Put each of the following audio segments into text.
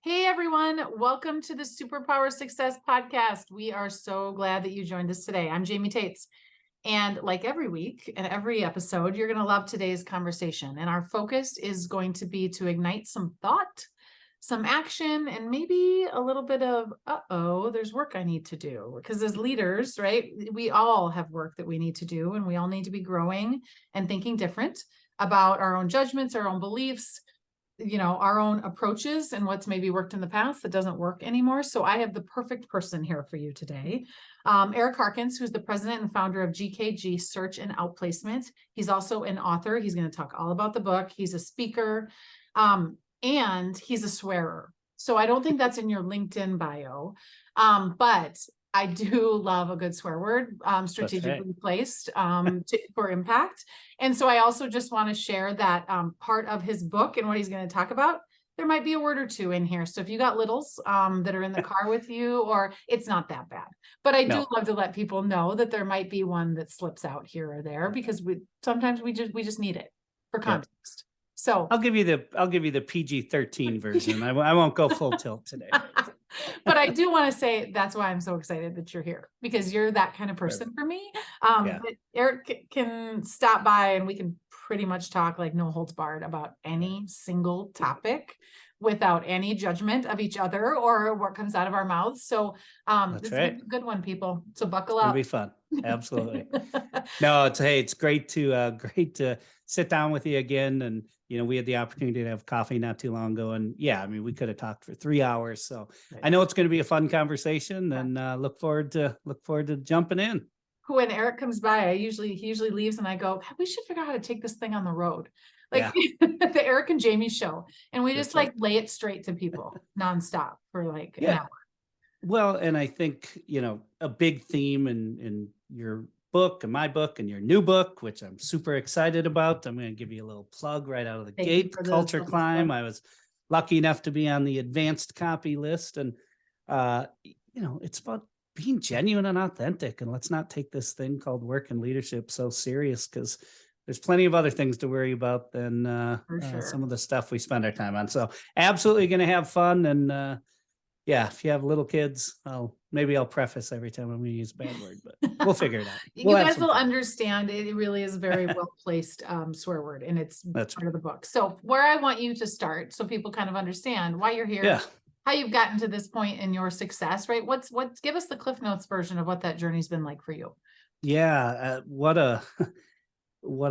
Hey everyone, welcome to the Superpower Success Podcast. We are so glad that you joined us today. I'm Jaime Taets. And like every week and every episode, you're going to love today's conversation. And our focus is going to be to ignite some thought, some action, and maybe a little bit of, there's work I need to do. Because as leaders, right, we all have work that we need to do, and we all need to be growing and thinking different about our own judgments, our own beliefs, our own approaches and what's maybe worked in the past that doesn't work anymore. So I have the perfect person here for you today. Eric Harkins, who's the president and founder of GKG Search and Outplacement. He's also an author. He's going to talk all about the book. He's a speaker, and he's a swearer. So I don't think that's in your LinkedIn bio, but I do love a good swear word, strategically placed for impact. And so I also just want to share that part of his book and what he's going to talk about. There might be a word or two in here. So if you got littles that are in the car with you, or it's not that bad. But I do love to let people know that there might be one that slips out here or there because sometimes we just need it for context. Yep. So I'll give you the PG-13 version. I won't go full tilt today. But I do want to say that's why I'm so excited that you're here, because you're that kind of person for me. But Eric can stop by and we can pretty much talk like no holds barred about any single topic without any judgment of each other or what comes out of our mouths. So this is a good one, people. So buckle up. It'll be fun. Absolutely. No, it's great to sit down with you again. And, we had the opportunity to have coffee not too long ago. And we could have talked for 3 hours. So I know it's going to be a fun conversation and look forward to jumping in. When Eric comes by, he usually leaves and I go, we should figure out how to take this thing on the road. Like the Eric and Jamie show. And we just lay it straight to people nonstop for an hour. Well, and I think, a big theme in your book and my book and your new book, which I'm super excited about. I'm going to give you a little plug right out of the gate, Culture Climb. I was lucky enough to be on the advanced copy list. And, it's about being genuine and authentic. And let's not take this thing called work and leadership so serious, because there's plenty of other things to worry about than some of the stuff we spend our time on. So absolutely going to have fun. And if you have little kids, maybe I'll preface every time I'm going to use a bad word, but we'll figure it out. You guys will understand. It really is a very well-placed swear word, and it's part of the book. So where I want you to start, so people kind of understand why you're here, how you've gotten to this point in your success, right? Give us the Cliff Notes version of what that journey's been like for you. Yeah. What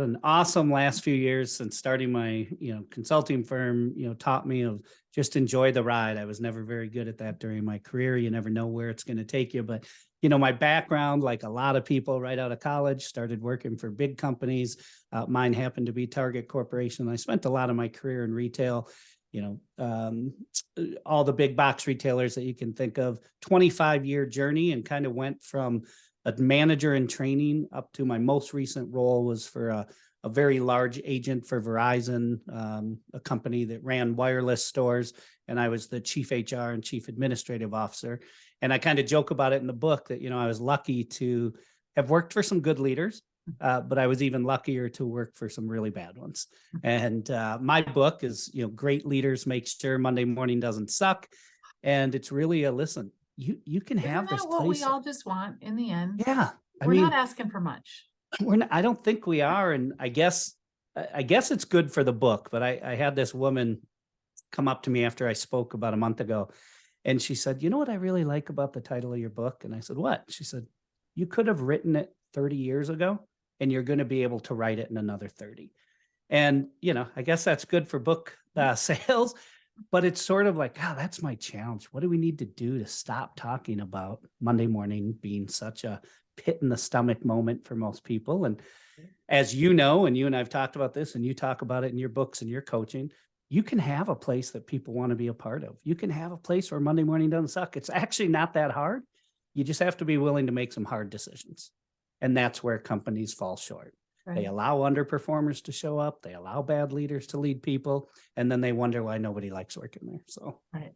an awesome last few years since starting my, consulting firm, taught me of just enjoy the ride. I was never very good at that during my career. You never know where it's going to take you. But, my background, like a lot of people right out of college, started working for big companies. Mine happened to be Target Corporation. I spent a lot of my career in retail, all the big box retailers that you can think of, 25-year journey, and kind of went from a manager in training up to my most recent role was for a very large agent for Verizon, a company that ran wireless stores. And I was the chief HR and chief administrative officer. And I kind of joke about it in the book that, I was lucky to have worked for some good leaders, but I was even luckier to work for some really bad ones. And my book is, Great Leaders Make Sure Monday Morning Doesn't Suck. And it's really a listen. You can have this what place. We all just want in the end. Yeah. We're not asking for much. I don't think we are. And I guess it's good for the book, but I had this woman come up to me after I spoke about a month ago. And she said, you know what I really like about the title of your book? And I said, what? She said, you could have written it 30 years ago and you're going to be able to write it in another 30. And, I guess that's good for book sales. But it's sort of like, that's my challenge. What do we need to do to stop talking about Monday morning being such a pit in the stomach moment for most people? And as you know, and you and I've talked about this, and you talk about it in your books and your coaching, you can have a place that people want to be a part of. You can have a place where Monday morning doesn't suck. It's actually not that hard. You just have to be willing to make some hard decisions. And that's where companies fall short. Right. They allow underperformers to show up. They allow bad leaders to lead people. And then they wonder why nobody likes working there. So, right.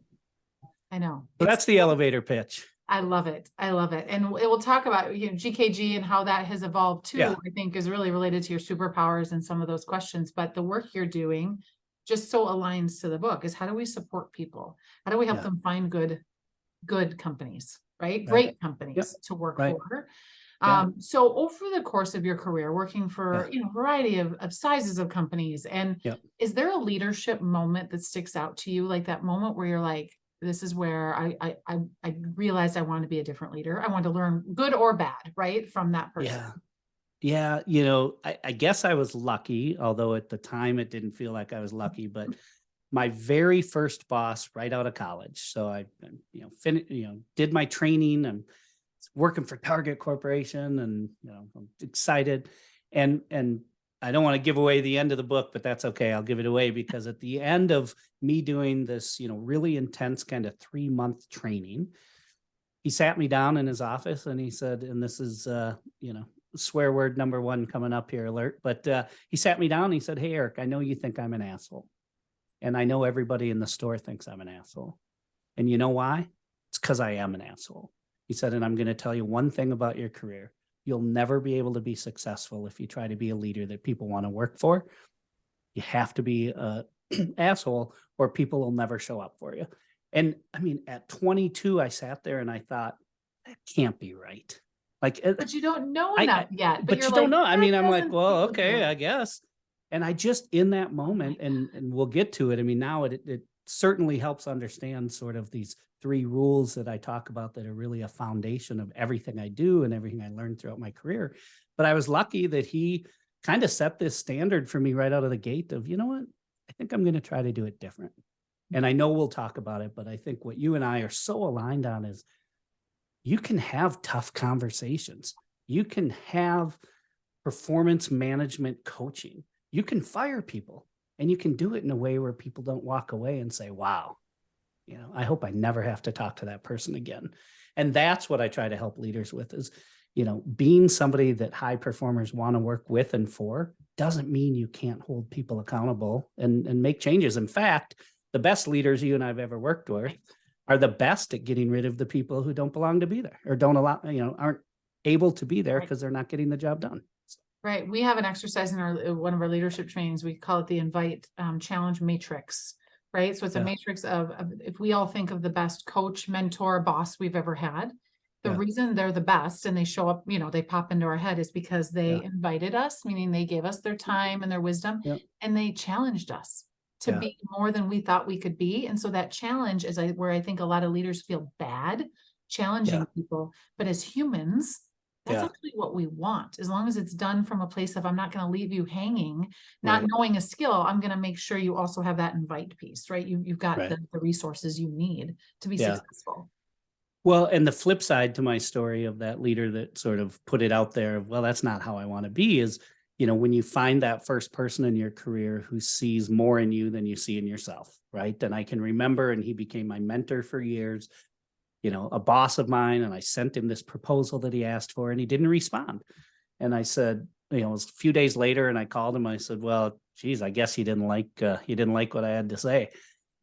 I know. So that's the elevator pitch. I love it. And we'll talk about GKG and how that has evolved too. I think is really related to your superpowers and some of those questions. But the work you're doing just so aligns to the book is how do we support people? How do we help Yeah. them find good companies, right? Right. Great Yep. companies to work Right. for. Yeah. So over the course of your career, working for, Yeah. a variety of sizes of companies, and Yep. is there a leadership moment that sticks out to you? Like that moment where you're like, this is where I realized I want to be a different leader. I want to learn good or bad, right? From that person. Yeah. Yeah. I guess I was lucky, although at the time it didn't feel like I was lucky, but my very first boss right out of college. So I, did my training and working for Target Corporation, and I'm excited. And I don't want to give away the end of the book, but that's okay. I'll give it away because at the end of me doing this, really intense kind of 3-month training, he sat me down in his office and he said, and this is swear word number 1 coming up here, alert. But he sat me down and he said, "Hey, Eric, I know you think I'm an asshole. And I know everybody in the store thinks I'm an asshole. And you know why? It's because I am an asshole." He said, "And I'm going to tell you one thing about your career. You'll never be able to be successful if you try to be a leader that people want to work for. You have to be a asshole or people will never show up for you." And I mean, at 22, I sat there and I thought, that can't be right. Like, But you don't know I, enough I yet. But but you're you don't like, know. I that mean, I'm like, doesn't well, feel okay, good. I guess. And I just in that moment, and we'll get to it. I mean, now it certainly helps understand sort of these 3 rules that I talk about that are really a foundation of everything I do and everything I learned throughout my career. But I was lucky that he kind of set this standard for me right out of the gate of, you know what, I think I'm going to try to do it different. And I know we'll talk about it, but I think what you and I are so aligned on is you can have tough conversations. You can have performance management coaching. You can fire people and you can do it in a way where people don't walk away and say, wow, I hope I never have to talk to that person again. And that's what I try to help leaders with is, being somebody that high performers want to work with and for doesn't mean you can't hold people accountable and make changes. In fact, the best leaders you and I've ever worked with are the best at getting rid of the people who don't belong to be there or don't allow, aren't able to be there because they're not getting the job done. Right. We have an exercise in one of our leadership trainings. We call it the invite challenge matrix. Right. So it's a matrix of if we all think of the best coach, mentor, boss we've ever had, the reason they're the best and they show up, they pop into our head is because they invited us, meaning they gave us their time and their wisdom, and they challenged us to be more than we thought we could be. And so that challenge is where I think a lot of leaders feel bad challenging people, but as humans, that's actually what we want. As long as it's done from a place of, I'm not going to leave you hanging, not knowing a skill, I'm going to make sure you also have that invite piece, right? You've got the resources you need to be successful. Well, and the flip side to my story of that leader that sort of put it out there of, well, that's not how I want to be is, when you find that first person in your career who sees more in you than you see in yourself, right? And I can remember, and he became my mentor for years, a boss of mine, and I sent him this proposal that he asked for and he didn't respond. And I said, it was a few days later and I called him. I said, well, geez, I guess he didn't like what I had to say.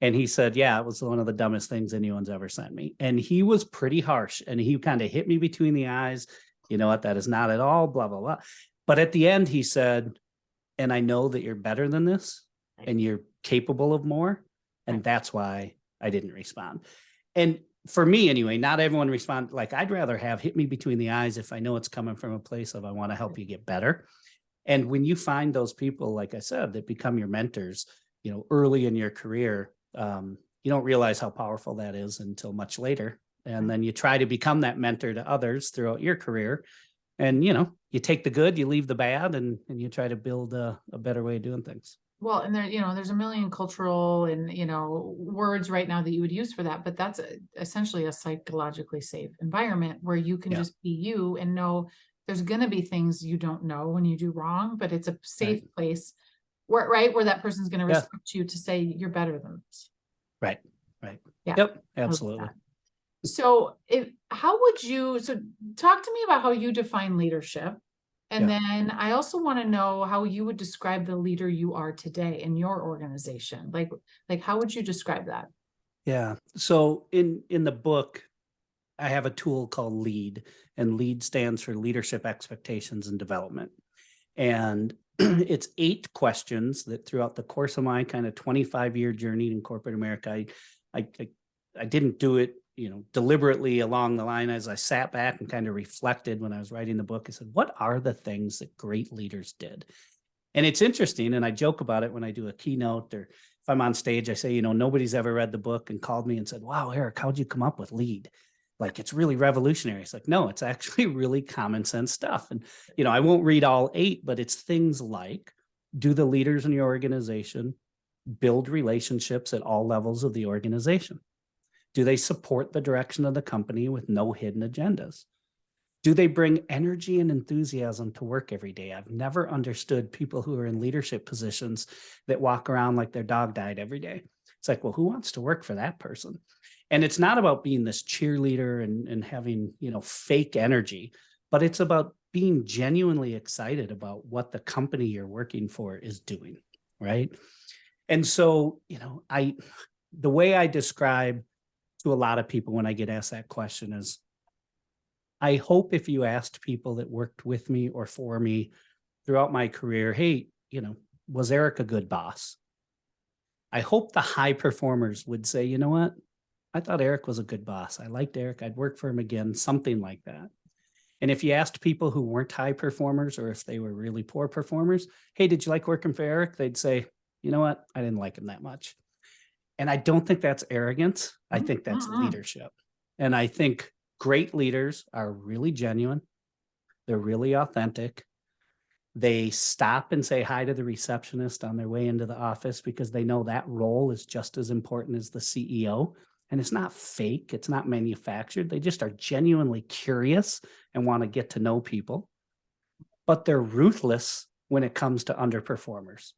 And he said, yeah, it was one of the dumbest things anyone's ever sent me. And he was pretty harsh and he kind of hit me between the eyes. You know what? That is not at all, blah, blah, blah. But at the end, he said, and I know that you're better than this and you're capable of more. And that's why I didn't respond. And for me anyway, not everyone respond. Like I'd rather have hit me between the eyes if I know it's coming from a place of I want to help you get better. And when you find those people, like I said, that become your mentors, early in your career, you don't realize how powerful that is until much later. And then you try to become that mentor to others throughout your career. And, you take the good, you leave the bad, and you try to build a better way of doing things. Well, and there's a million cultural and, words right now that you would use for that, but that's essentially a psychologically safe environment where you can just be you and know there's going to be things you don't know when you do wrong, but it's a safe place where that person's going to respect you to say you're better than this. Right. Yeah. Yep. Absolutely. So talk to me about how you define leadership. And then I also want to know how you would describe the leader you are today in your organization. Like how would you describe that? Yeah. So in the book, I have a tool called LEAD, and LEAD stands for Leadership Expectations and Development. And it's 8 questions that throughout the course of my kind of 25-year journey in corporate America, I didn't do it, deliberately along the line. As I sat back and kind of reflected when I was writing the book, I said, what are the things that great leaders did? And it's interesting, and I joke about it when I do a keynote, or if I'm on stage, I say, nobody's ever read the book and called me and said, wow, Eric, how'd you come up with LEAD? Like, it's really revolutionary. It's like, no, it's actually really common sense stuff. And, I won't read all 8, but it's things like, do the leaders in your organization build relationships at all levels of the organization? Do they support the direction of the company with no hidden agendas? Do they bring energy and enthusiasm to work every day? I've never understood people who are in leadership positions that walk around like their dog died every day. It's like, well, who wants to work for that person? And it's not about being this cheerleader and having, fake energy, but it's about being genuinely excited about what the company you're working for is doing, right? And so, the way I describe to a lot of people when I get asked that question is, I hope if you asked people that worked with me or for me throughout my career, hey, was Eric a good boss? I hope the high performers would say, you know what? I thought Eric was a good boss. I liked Eric. I'd work for him again, something like that. And if you asked people who weren't high performers, or if they were really poor performers, hey, did you like working for Eric? They'd say, you know what? I didn't like him that much. And I don't think that's arrogance. I think that's leadership. And I think great leaders are really genuine. They're really authentic. They stop and say hi to the receptionist on their way into the office because they know that role is just as important as the CEO. And it's not fake. It's not manufactured. They just are genuinely curious and want to get to know people. But they're ruthless when it comes to underperformers.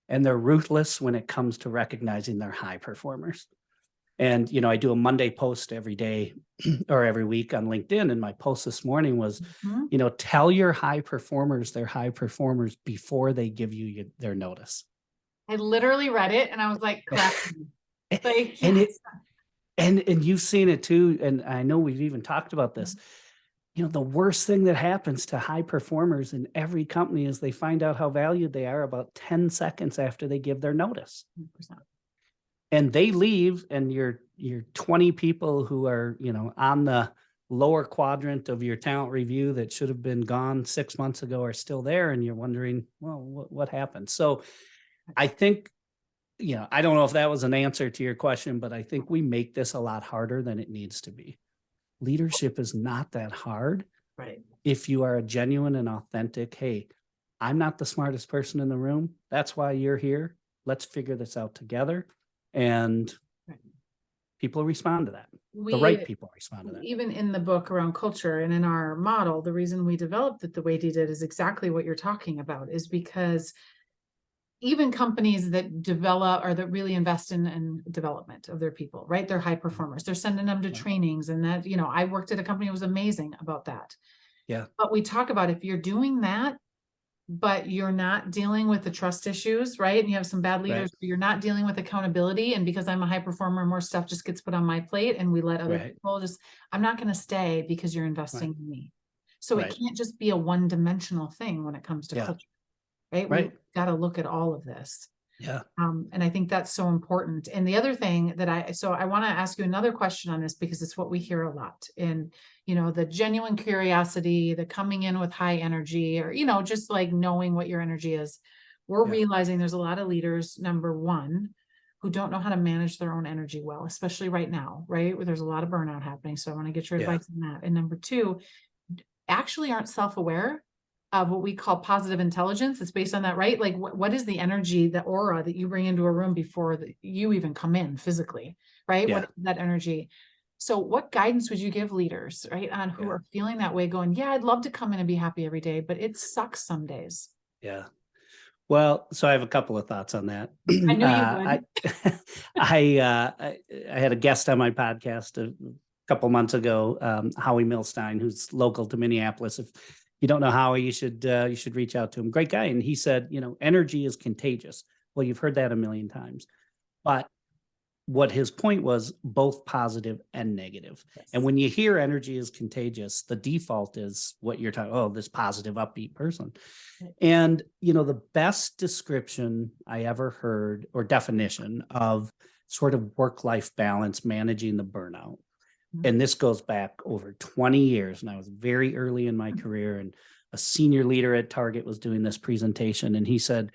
And they're ruthless when it comes to recognizing their high performers. And, I do a Monday post every day or every week on LinkedIn. And my post this morning was, tell your high performers they're high performers before they give you their notice. I literally read it and I was like, like, and you've seen it too. And I know we've even talked about this. The worst thing that happens to high performers in every company is they find out how valued they are about 10 seconds after they give their notice. 100%. And they leave, and your 20 people who are, on the lower quadrant of your talent review that should have been gone 6 months ago are still there. And you're wondering, well, what happened? So I think, I don't know if that was an answer to your question, but I think we make this a lot harder than it needs to be. Leadership is not that hard. Right. If you are a genuine and authentic, hey, I'm not the smartest person in the room. That's why you're here. Let's figure this out together. And people respond to that. The right people respond to that. Even in the book around culture and in our model, the reason we developed it the way we did is exactly what you're talking about, is because even companies that develop or that really invest in development of their people, right? They're high performers. They're sending them to trainings, and that, I worked at a company that was amazing about that. Yeah. But we talk about, if you're doing that, but you're not dealing with the trust issues, right? And you have some bad leaders, but you're not dealing with accountability. And because I'm a high performer, more stuff just gets put on my plate, and we let other people I'm not going to stay because you're investing in me. So it can't just be a one-dimensional thing when it comes to culture. Right? We've got to look at all of this. Yeah. And I think that's so important. And the other thing that I want to ask you another question on this, because it's what we hear a lot in, the genuine curiosity, the coming in with high energy, or, just like knowing what your energy is. We're realizing there's a lot of leaders, number one, who don't know how to manage their own energy well, especially right now, right? Where there's a lot of burnout happening. So I want to get your advice on that. And number two, actually aren't self-aware of what we call positive intelligence. It's based on that, right? Like what is the energy, the aura that you bring into a room before you even come in physically, right? What is that energy? So what guidance would you give leaders, right, on who are feeling that way, going, I'd love to come in and be happy every day, but it sucks some days. Yeah. Well, so I have a couple of thoughts on that. I knew you would. I had a guest on my podcast a couple months ago, Howie Milstein, who's local to Minneapolis. If you don't know Howie, you should reach out to him. Great guy. And he said, energy is contagious. Well, you've heard that a million times, but what his point was, both positive and negative. Yes. And when you hear energy is contagious, the default is what you're talking, oh, this positive, upbeat person. Right. And, the best description I ever heard, or definition of sort of work-life balance, managing the burnout. And this goes back over 20 years. And I was very early in my career, and a senior leader at Target was doing this presentation. And he said,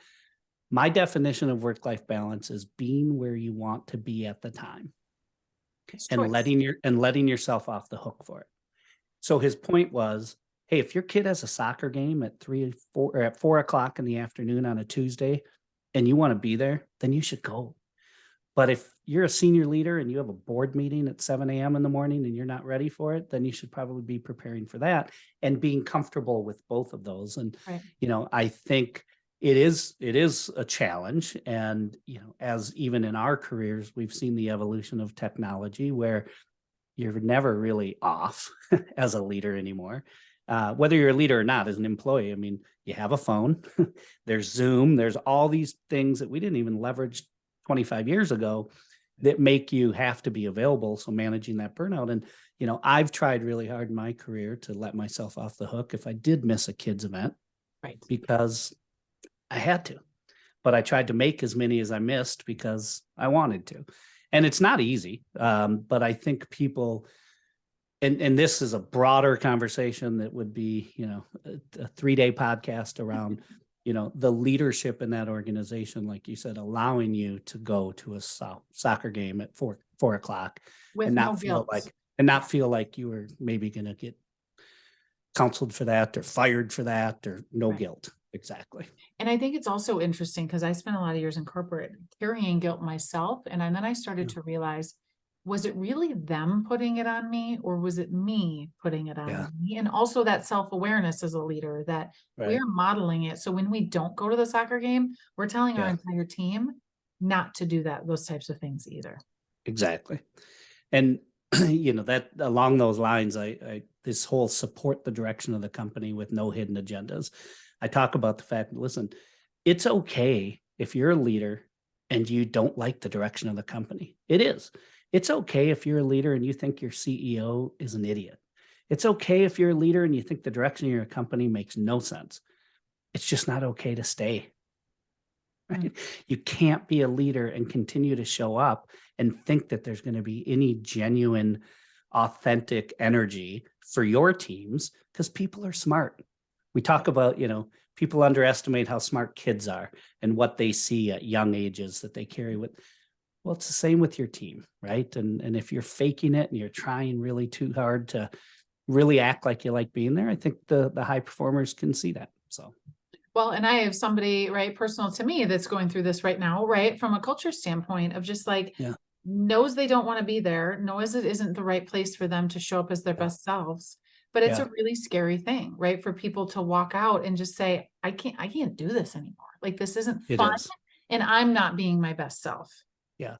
my definition of work-life balance is being where you want to be at the time, and letting yourself off the hook for it. So his point was, hey, if your kid has a soccer game at 4 o'clock in the afternoon on a Tuesday and you want to be there, then you should go. But if you're a senior leader and you have a board meeting at 7 a.m. in the morning and you're not ready for it, then you should probably be preparing for that and being comfortable with both of those. And, Right. I think it is a challenge. And, as even in our careers, we've seen the evolution of technology where you're never really off as a leader anymore. Whether you're a leader or not, as an employee, I mean, you have a phone, there's Zoom, there's all these things that we didn't even leverage 25 years ago that make you have to be available. So managing that burnout. And, I've tried really hard in my career to let myself off the hook if I did miss a kid's event, Right. because I had to, but I tried to make as many as I missed because I wanted to. And it's not easy. But I think people, and this is a broader conversation that would be, a 3-day podcast around, the leadership in that organization, like you said, allowing you to go to a soccer game at 4 o'clock With and no not feel guilt. feel like you were maybe going to get counseled for that or fired for that, or no Right. guilt. Exactly. And I think it's also interesting because I spent a lot of years in corporate carrying guilt myself. And then I started to realize, was it really them putting it on me, or was it me putting it on me? And also that self-awareness as a leader, that we're modeling it. So when we don't go to the soccer game, we're telling our entire team not to do those types of things either. Exactly. And, that along those lines, I this whole support the direction of the company with no hidden agendas. I talk about the fact, listen, it's okay if you're a leader and you don't like the direction of the company. It is. It's okay if you're a leader and you think your CEO is an idiot. It's okay if you're a leader and you think the direction of your company makes no sense. It's just not okay to stay. Right? You can't be a leader and continue to show up and think that there's going to be any genuine, authentic energy for your teams, because people are smart. We talk about, people underestimate how smart kids are and what they see at young ages that they carry with. Well, it's the same with your team, right? And if you're faking it and you're trying really too hard to really act like you like being there, I think the high performers can see that. So. Well, and I have somebody, right, personal to me that's going through this right now, right, from a culture standpoint of just like, knows they don't want to be there, knows it isn't the right place for them to show up as their best selves. But it's a really scary thing, right? For people to walk out and just say, I can't do this anymore. Like, this isn't fun. And I'm not being my best self. Yeah.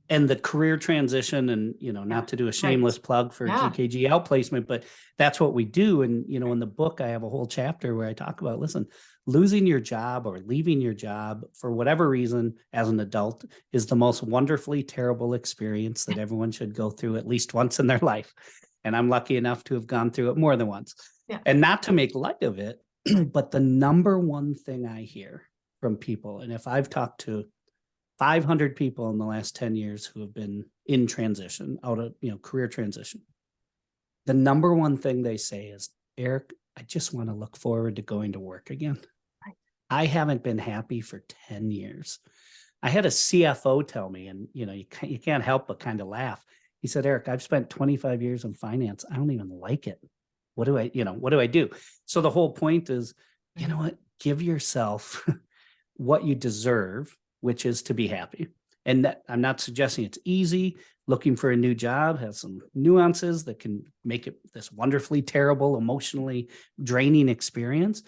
And the career transition, and, not to do a shameless plug for GKG Outplacement, but that's what we do. And, in the book, I have a whole chapter where I talk about, listen, losing your job or leaving your job for whatever reason as an adult is the most wonderfully terrible experience that everyone should go through at least once in their life. And I'm lucky enough to have gone through it more than once. And not to make light of it, but the number one thing I hear from people, and if I've talked to 500 people in the last 10 years who have been in transition, out of, career transition, the number one thing they say is, Eric, I just want to look forward to going to work again. I haven't been happy for 10 years. I had a CFO tell me, and, you can't help but kind of laugh. He said, Eric, I've spent 25 years in finance. I don't even like it. What do I do? So the whole point is, you know what? Give yourself what you deserve, which is to be happy. And that, I'm not suggesting it's easy. Looking for a new job has some nuances that can make it this wonderfully terrible, emotionally draining experience.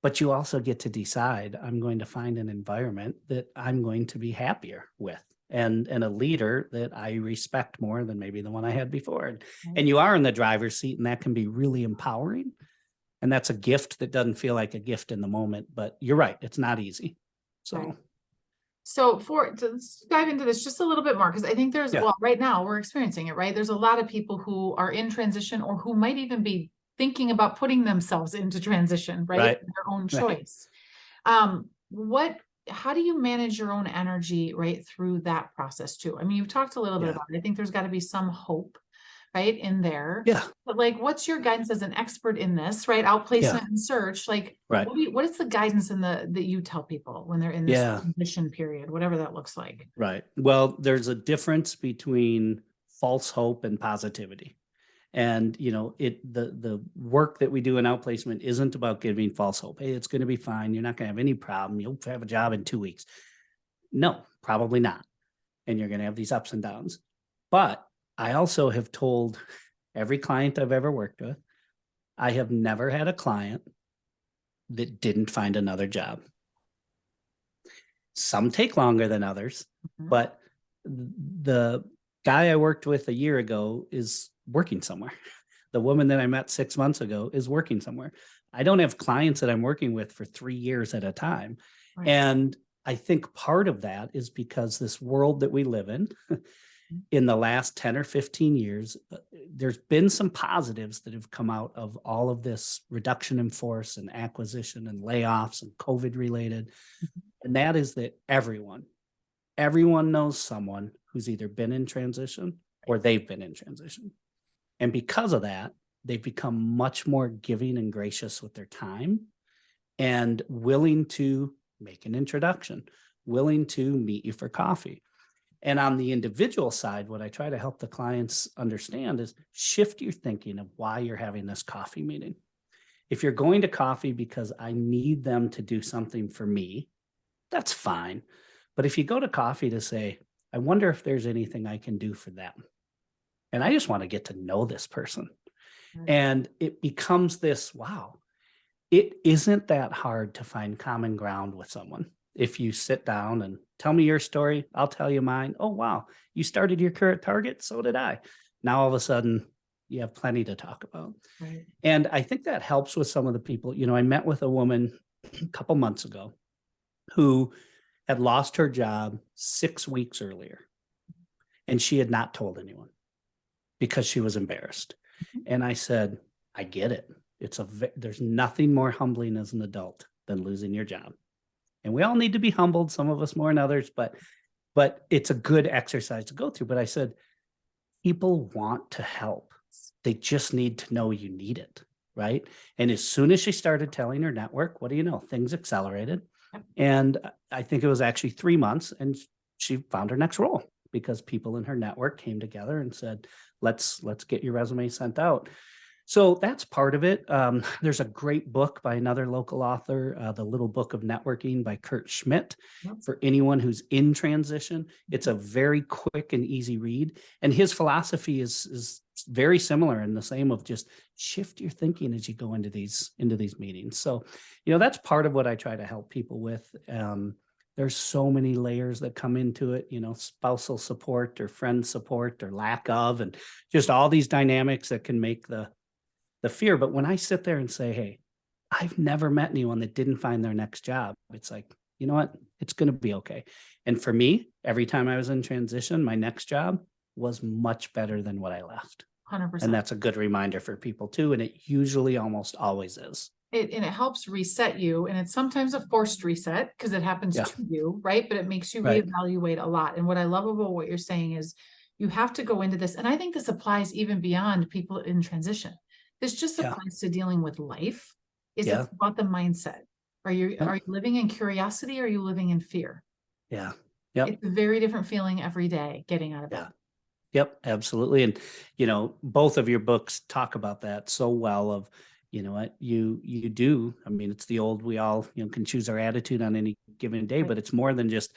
But you also get to decide, I'm going to find an environment that I'm going to be happier with, and a leader that I respect more than maybe the one I had before. And you are in the driver's seat, and that can be really empowering. And that's a gift that doesn't feel like a gift in the moment, but you're right. It's not easy. So. So let's dive into this just a little bit more, because I think Yeah. well, right now we're experiencing it, right? There's a lot of people who are in transition or who might even be thinking about putting themselves into transition, right? Right. Their own Right. choice. How do you manage your own energy right through that process too? I mean, you've talked a little bit Yeah. about it. I think there's got to be some hope, right, in there. Yeah. But like, what's your guidance as an expert in this, right? Yeah. Outplacement and search. Like, Right. what is the guidance that you tell people when they're in this Yeah. transition period, whatever that looks like? Right. Well, there's a difference between false hope and positivity. And the work that we do in outplacement isn't about giving false hope. Hey, it's going to be fine. You're not going to have any problem. You'll have a job in 2 weeks. No, probably not. And you're going to have these ups and downs. But I also have told every client I've ever worked with, I have never had a client that didn't find another job. Some take longer than others, but the guy I worked with a year ago is working somewhere. The woman that I met 6 months ago is working somewhere. I don't have clients that I'm working with for 3 years at a time. Right. And I think part of that is because this world that we live in the last 10 or 15 years, there's been some positives that have come out of all of this reduction in force and acquisition and layoffs and COVID related. And that is that everyone knows someone who's either been in transition or they've been in transition. And because of that, they've become much more giving and gracious with their time and willing to make an introduction, willing to meet you for coffee. And on the individual side, what I try to help the clients understand is shift your thinking of why you're having this coffee meeting. If you're going to coffee because I need them to do something for me, that's fine. But if you go to coffee to say, I wonder if there's anything I can do for them, and I just want to get to know this person. And it becomes this, wow, it isn't that hard to find common ground with someone. If you sit down and tell me your story, I'll tell you mine. Oh, wow, you started your career at Target. So did I. Now, all of a sudden, you have plenty to talk about. Right. And I think that helps with some of the people. I met with a woman a couple months ago who had lost her job 6 weeks earlier. And she had not told anyone because she was embarrassed. And I said, I get it. There's nothing more humbling as an adult than losing your job. And we all need to be humbled, some of us more than others, but it's a good exercise to go through. But I said, people want to help. They just need to know you need it, right? And as soon as she started telling her network, what do you know? Things accelerated. And I think it was actually 3 months, and she found her next role because people in her network came together and said, let's get your resume sent out. So that's part of it. There's a great book by another local author, The Little Book of Networking by Kurt Schmidt, for anyone who's in transition. It's a very quick and easy read. And his philosophy is very similar and the same of just shift your thinking as you go into these meetings. So, that's part of what I try to help people with. There's so many layers that come into it, spousal support or friend support or lack of, and just all these dynamics that can make the fear. But when I sit there and say, hey, I've never met anyone that didn't find their next job, it's like, you know what? It's going to be okay. And for me, every time I was in transition, my next job was much better than what I left. 100%. And that's a good reminder for people too. And it usually almost always is. And it helps reset you. And it's sometimes a forced reset because it happens to you, right? But it makes you reevaluate a lot. And what I love about what you're saying is you have to go into this. And I think this applies even beyond people in transition. This just applies to dealing with life. It's about the mindset. Are you living in curiosity or are you living in fear? Yeah. It's a very different feeling every day getting out of bed. Yep, absolutely. And, both of your books talk about that so well of, what you do. I mean, it's the old, we all, can choose our attitude on any given day, but it's more than just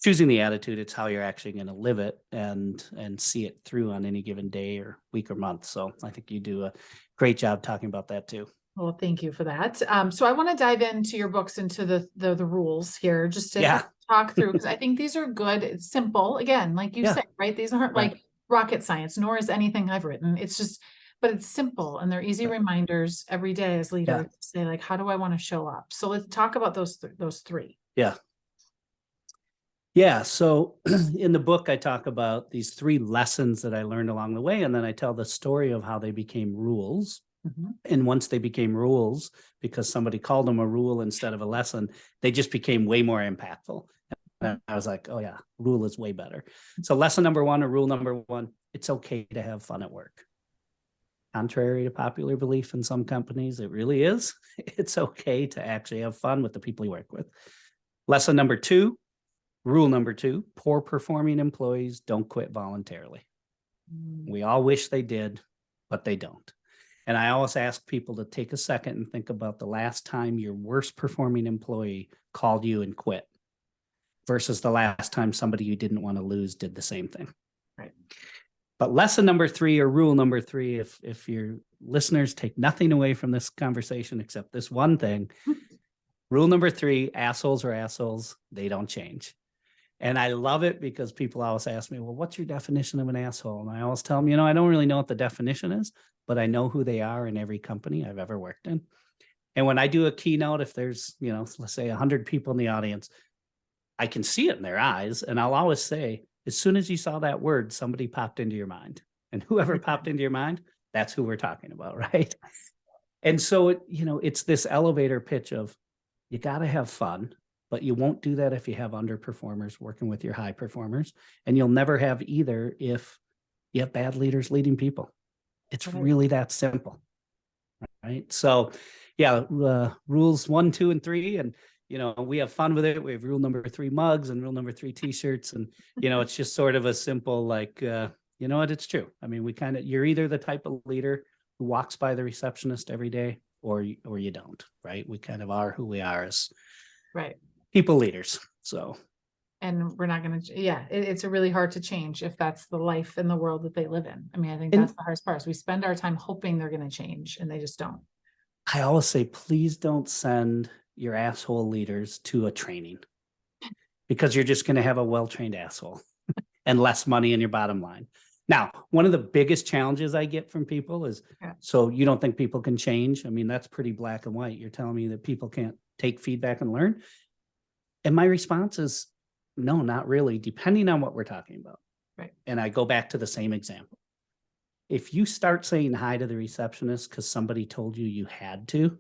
choosing the attitude. It's how you're actually going to live it and see it through on any given day or week or month. So I think you do a great job talking about that too. Well, thank you for that. So I want to dive into your books, into the rules here, just to talk through, because I think these are good. It's simple. Again, like you said, right? These aren't like rocket science, nor is anything I've written. It's just, but it's simple and they're easy reminders every day as leaders to say, like, how do I want to show up? So let's talk about those three. Yeah. Yeah. So in the book, I talk about these 3 lessons that I learned along the way. And then I tell the story of how they became rules. And once they became rules, because somebody called them a rule instead of a lesson, they just became way more impactful. And I was like, oh yeah, rule is way better. So lesson number 1 or rule number 1, it's okay to have fun at work. Contrary to popular belief in some companies, it really is. It's okay to actually have fun with the people you work with. Lesson number 2, rule number 2, poor performing employees don't quit voluntarily. We all wish they did, but they don't. And I always ask people to take a second and think about the last time your worst performing employee called you and quit versus the last time somebody you didn't want to lose did the same thing. Right. But lesson number 3 or rule number 3, if your listeners take nothing away from this conversation except this one thing, rule number 3, assholes are assholes. They don't change. And I love it because people always ask me, well, what's your definition of an asshole? And I always tell them, I don't really know what the definition is, but I know who they are in every company I've ever worked in. And when I do a keynote, if there's, let's say 100 people in the audience, I can see it in their eyes. And I'll always say, as soon as you saw that word, somebody popped into your mind. And whoever popped into your mind, that's who we're talking about, right? And so, it's this elevator pitch of you got to have fun, but you won't do that if you have underperformers working with your high performers. And you'll never have either if you have bad leaders leading people. It's really that simple, right? So yeah, rules 1, 2, and 3. And, we have fun with it. We have rule number 3 mugs and rule number 3 t-shirts. And, it's just sort of a simple, like, you know what, it's true. I mean, you're either the type of leader who walks by the receptionist every day or you don't, right? We kind of are who we are as people leaders. So. And we're not going to, it's really hard to change if that's the life in the world that they live in. I mean, I think that's the hardest part is we spend our time hoping they're going to change and they just don't. I always say, please don't send your asshole leaders to a training because you're just going to have a well-trained asshole and less money in your bottom line. Now, one of the biggest challenges I get from people is, so you don't think people can change? I mean, that's pretty black and white. You're telling me that people can't take feedback and learn? And my response is, no, not really, depending on what we're talking about. Right. And I go back to the same example. If you start saying hi to the receptionist because somebody told you you had to,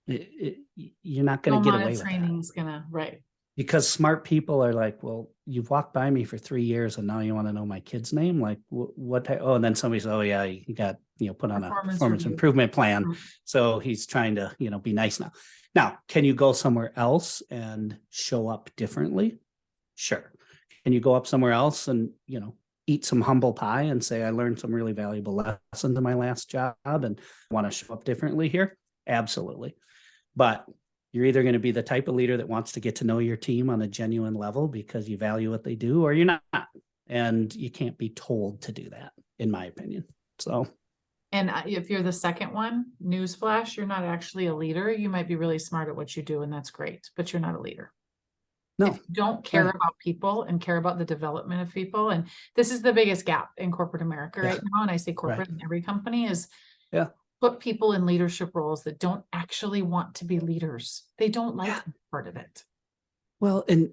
you're not going to get away with that. Training's gonna, right. Because smart people are like, well, you've walked by me for 3 years and now you want to know my kid's name? Like what? Oh, and then somebody says, oh yeah, you got, put on a performance improvement plan. Mm-hmm. So he's trying to, be nice now. Now, can you go somewhere else and show up differently? Sure. Can you go up somewhere else and, eat some humble pie and say, I learned some really valuable lessons in my last job and want to show up differently here? Absolutely. But you're either going to be the type of leader that wants to get to know your team on a genuine level because you value what they do, or you're not. And you can't be told to do that, in my opinion. So. And if you're the second one, newsflash, you're not actually a leader. You might be really smart at what you do, and that's great, but you're not a leader. No. If you don't care about people and care about the development of people. And this is the biggest gap in corporate America right now. And I say corporate in every company is put people in leadership roles that don't actually want to be leaders. They don't like part of it. Well, and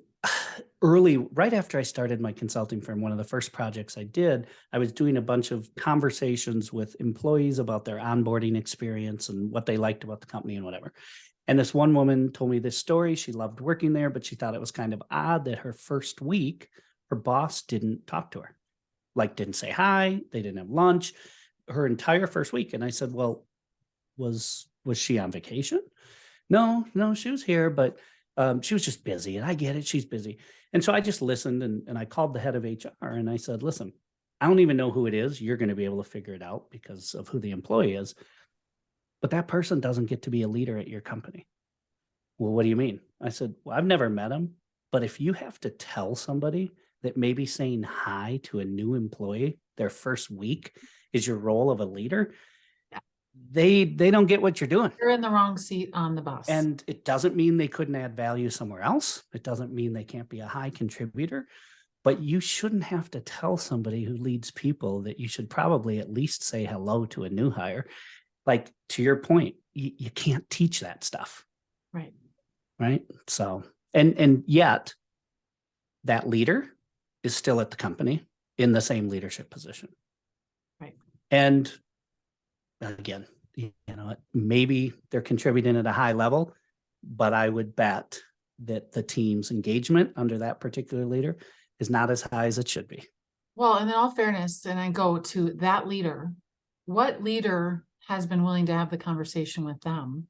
right after I started my consulting firm, one of the first projects I did, I was doing a bunch of conversations with employees about their onboarding experience and what they liked about the company and whatever. And this one woman told me this story. She loved working there, but she thought it was kind of odd that her first week, her boss didn't talk to her, like didn't say hi. They didn't have lunch her entire first week. And I said, well, was she on vacation? No, she was here, but she was just busy. And I get it. She's busy. And so I just listened and I called the head of HR and I said, listen, I don't even know who it is. You're going to be able to figure it out because of who the employee is. But that person doesn't get to be a leader at your company. Well, what do you mean? I said, well, I've never met him, but if you have to tell somebody that maybe saying hi to a new employee their first week is your role of a leader, they don't get what you're doing. You're in the wrong seat on the bus. And it doesn't mean they couldn't add value somewhere else. It doesn't mean they can't be a high contributor, but you shouldn't have to tell somebody who leads people that you should probably at least say hello to a new hire. Like, to your point, you can't teach that stuff. Right. Right. So, and yet that leader is still at the company in the same leadership position. Right. And again, maybe they're contributing at a high level, but I would bet that the team's engagement under that particular leader is not as high as it should be. Well, and in all fairness, and I go to that leader, what leader has been willing to have the conversation with them?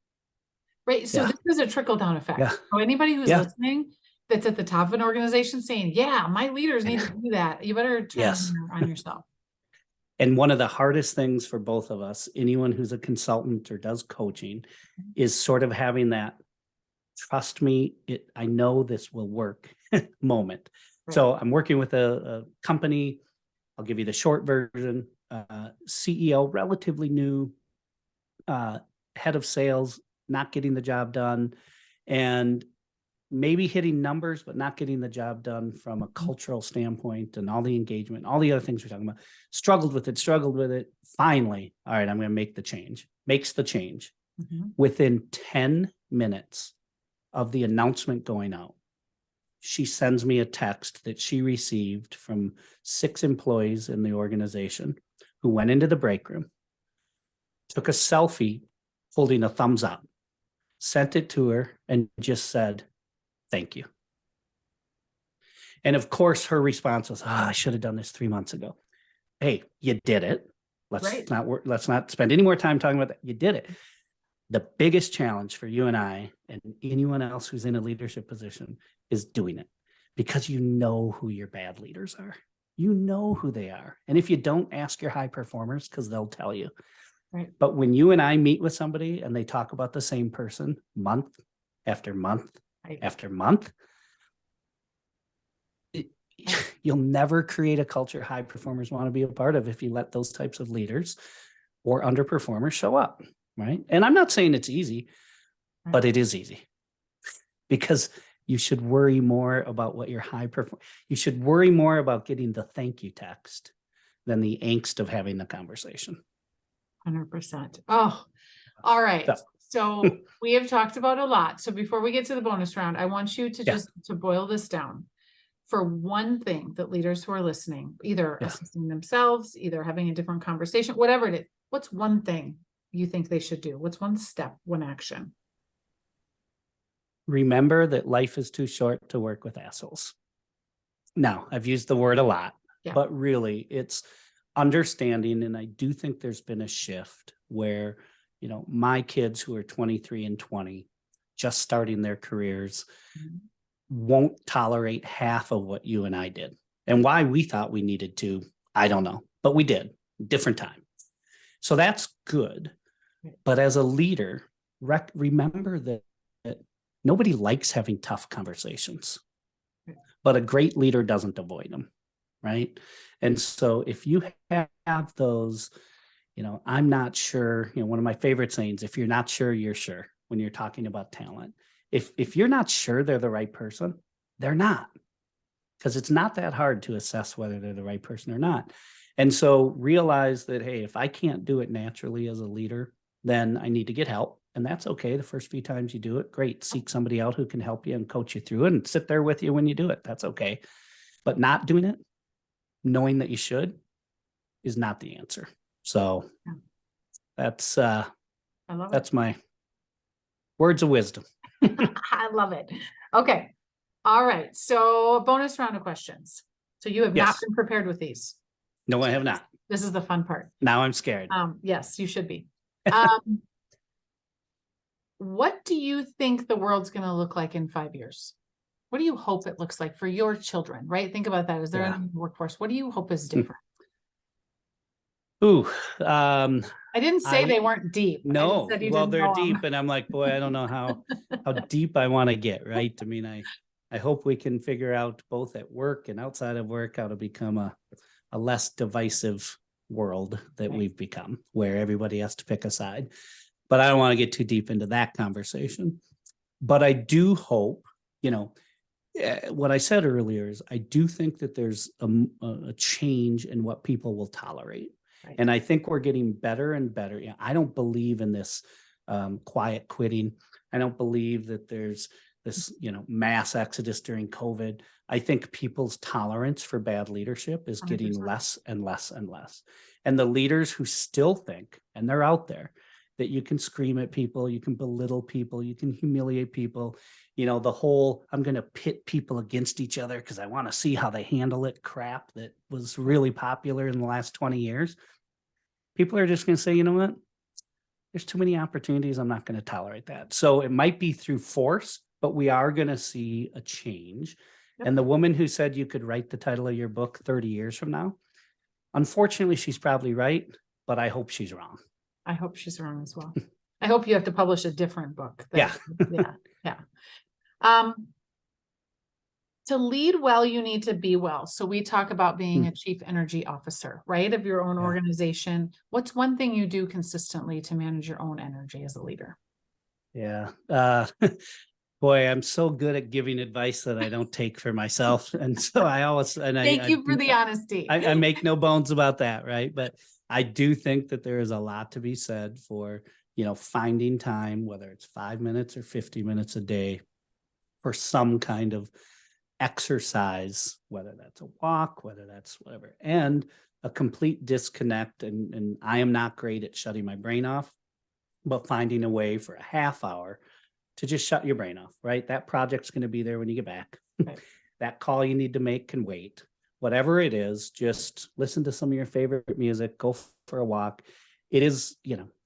Right. So this is a trickle down effect. Yeah. So anybody who's listening that's at the top of an organization saying, yeah, my leaders need to do that, you better turn on yourself. And one of the hardest things for both of us, anyone who's a consultant or does coaching, is sort of having that trust me, I know this will work moment. Right. So I'm working with a company. I'll give you the short version. CEO, relatively new, head of sales, not getting the job done, and maybe hitting numbers, but not getting the job done from a cultural standpoint and all the engagement, all the other things we're talking about. Struggled with it. Finally, all right, I'm going to make the change. Makes the change. Within 10 minutes of the announcement going out, she sends me a text that she received from 6 employees in the organization who went into the break room, took a selfie holding a thumbs up, sent it to her, and just said, thank you. And of course, her response was, I should have done this 3 months ago. Hey, you did it. Let's not spend any more time talking about that. You did it. The biggest challenge for you and I and anyone else who's in a leadership position is doing it, because you know who your bad leaders are. You know who they are. And if you don't, ask your high performers, because they'll tell you. Right. But when you and I meet with somebody and they talk about the same person month after month after month, you'll never create a culture high performers want to be a part of if you let those types of leaders or underperformers show up. Right. And I'm not saying it's easy, but it is easy, because you should worry more about what your you should worry more about getting the thank you text than the angst of having the conversation. 100%. Oh, all right. So we have talked about a lot. So before we get to the bonus round, I want you to just to boil this down for one thing that leaders who are listening, either assisting themselves, either having a different conversation, whatever it is. What's one thing you think they should do? What's one step, one action? Remember that life is too short to work with assholes. Now, I've used the word a lot, but really it's understanding. And I do think there's been a shift where, my kids who are 23 and 20, just starting their careers, won't tolerate half of what you and I did. And why we thought we needed to, I don't know, but we did, different time. So that's good. But as a leader, remember that nobody likes having tough conversations, but a great leader doesn't avoid them, right? And so if you have those, I'm not sure, one of my favorite sayings, if you're not sure, you're sure, when you're talking about talent. If you're not sure they're the right person, they're not, because it's not that hard to assess whether they're the right person or not. And so realize that, hey, if I can't do it naturally as a leader, then I need to get help. And that's okay. The first few times you do it, great. Seek somebody out who can help you and coach you through it and sit there with you when you do it. That's okay. But not doing it, knowing that you should, is not the answer. So that's my words of wisdom. I love it. Okay. All right. So a bonus round of questions. So you have not been prepared with these. No, I have not. This is the fun part. Now I'm scared. Yes, you should be. What do you think the world's going to look like in 5 years? What do you hope it looks like for your children, right? Think about that. Is there a workforce? What do you hope is different? I didn't say they weren't deep. No, well, they're deep. And I'm like, boy, I don't know how deep I want to get, right? I mean, I hope we can figure out both at work and outside of work how to become a less divisive world that we've become, where everybody has to pick a side. But I don't want to get too deep into that conversation. But I do hope, what I said earlier is I do think that there's a change in what people will tolerate. Right. And I think we're getting better and better. I don't believe in this quiet quitting. I don't believe that there's this, mass exodus during COVID. I think people's tolerance for bad leadership is getting 100%. less and less and less. And the leaders who still think, and they're out there, that you can scream at people, you can belittle people, you can humiliate people, the whole, I'm going to pit people against each other because I want to see how they handle it crap that was really popular in the last 20 years. People are just going to say, you know what? There's too many opportunities. I'm not going to tolerate that. So it might be through force, but we are going to see a change. Yep. And the woman who said you could write the title of your book 30 years from now, unfortunately, she's probably right, but I hope she's wrong. I hope she's wrong as well. I hope you have to publish a different book. Yeah. To lead well, you need to be well. So we talk about being a chief energy officer, right? Of your own organization. What's one thing you do consistently to manage your own energy as a leader? Yeah. Boy, I'm so good at giving advice that I don't take for myself. And so I always, Thank you for the honesty. I make no bones about that. Right. But I do think that there is a lot to be said for, finding time, whether it's 5 minutes or 50 minutes a day, for some kind of exercise, whether that's a walk, whether that's whatever, and a complete disconnect. And I am not great at shutting my brain off, but finding a way for a half hour to just shut your brain off, right? That project's going to be there when you get back. Right. That call you need to make can wait. Whatever it is, just listen to some of your favorite music, go for a walk. It is,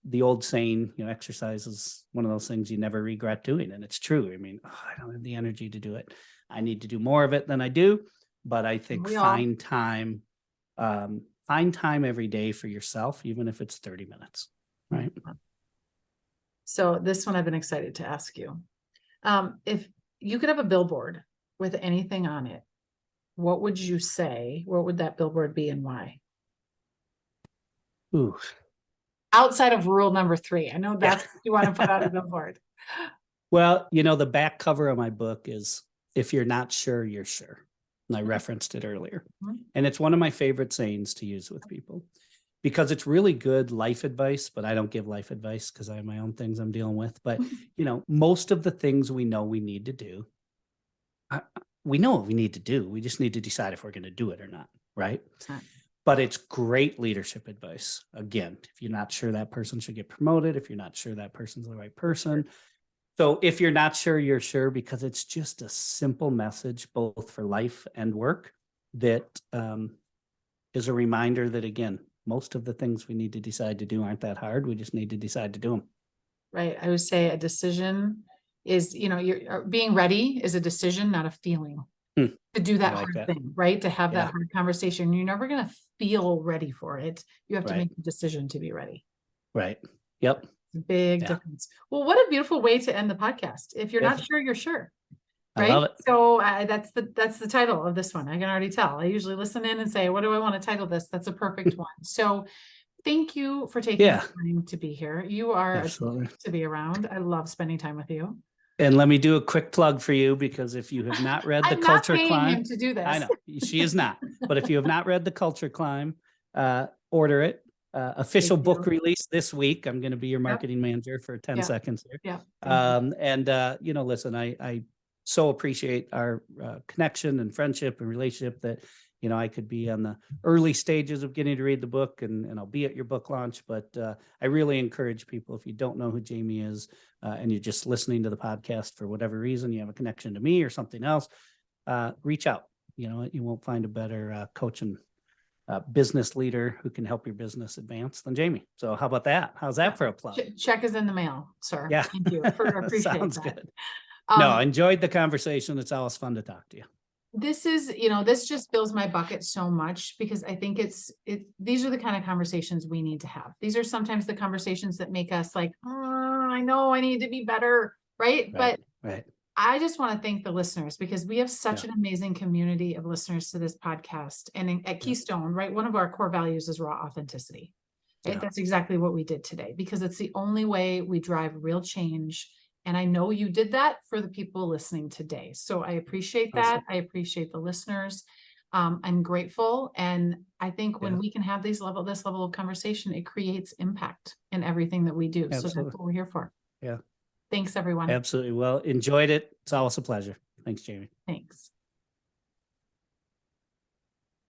the old saying, exercise is one of those things you never regret doing. And it's true. I mean, I don't have the energy to do it. I need to do more of it than I do, but I think find time every day for yourself, even if it's 30 minutes, right? So this one I've been excited to ask you. If you could have a billboard with anything on it, what would you say? What would that billboard be and why? Ooh. Outside of rule number 3. I know that's what you want to put on a billboard. Well, the back cover of my book is, if you're not sure, you're sure. And I referenced it earlier. And it's one of my favorite sayings to use with people because it's really good life advice, but I don't give life advice because I have my own things I'm dealing with. But, most of the things we know we need to do, we know what we need to do. We just need to decide if we're going to do it or not. Right. But it's great leadership advice. Again, if you're not sure that person should get promoted, if you're not sure that person's the right person. So if you're not sure, you're sure, because it's just a simple message, both for life and work, that is a reminder that, again, most of the things we need to decide to do aren't that hard. We just need to decide to do them. Right. I would say a decision is, you're being ready is a decision, not a feeling. To do that hard thing, right? To have that hard conversation. You're never going to feel ready for it. You have to make a decision to be ready. Right. Yep. Big difference. Well, what a beautiful way to end the podcast. If you're not sure, you're sure. Right. I love it. So that's the title of this one. I can already tell. I usually listen in and say, what do I want to title this? That's a perfect one. So thank you for taking the time to be here. You are to be around. I love spending time with you. And let me do a quick plug for you, because if you have not read The Culture Climb, I'm not paying him to do this. I know she is not, but if you have not read The Culture Climb, order it. Official book release this week. I'm going to be your marketing manager for 10 seconds here. Yeah. Listen, I so appreciate our connection and friendship and relationship that, I could be on the early stages of getting to read the book and I'll be at your book launch. But I really encourage people, if you don't know who Jaime is and you're just listening to the podcast for whatever reason, you have a connection to me or something else, reach out. You won't find a better coach and business leader who can help your business advance than Jaime. So how about that? How's that for a plug? Check is in the mail, sir. Yeah. Thank you. I appreciate Sounds that. good. No, I enjoyed the conversation. It's always fun to talk to you. This is, this just fills my bucket so much, because I think these are the kind of conversations we need to have. These are sometimes the conversations that make us like, I know I need to be better. Right. But I just want to thank the listeners, because we have such an amazing community of listeners to this podcast. And at Keystone, right, one of our core values is raw authenticity. Right? Yeah. That's exactly what we did today, because it's the only way we drive real change. And I know you did that for the people listening today. So I appreciate that. Awesome. I appreciate the listeners. I'm grateful. And I think when we can have this level of conversation, it creates impact in everything that we do. Absolutely. So that's what we're here for. Yeah. Thanks, everyone. Absolutely. Well, enjoyed it. It's always a pleasure. Thanks, Jamie. Thanks.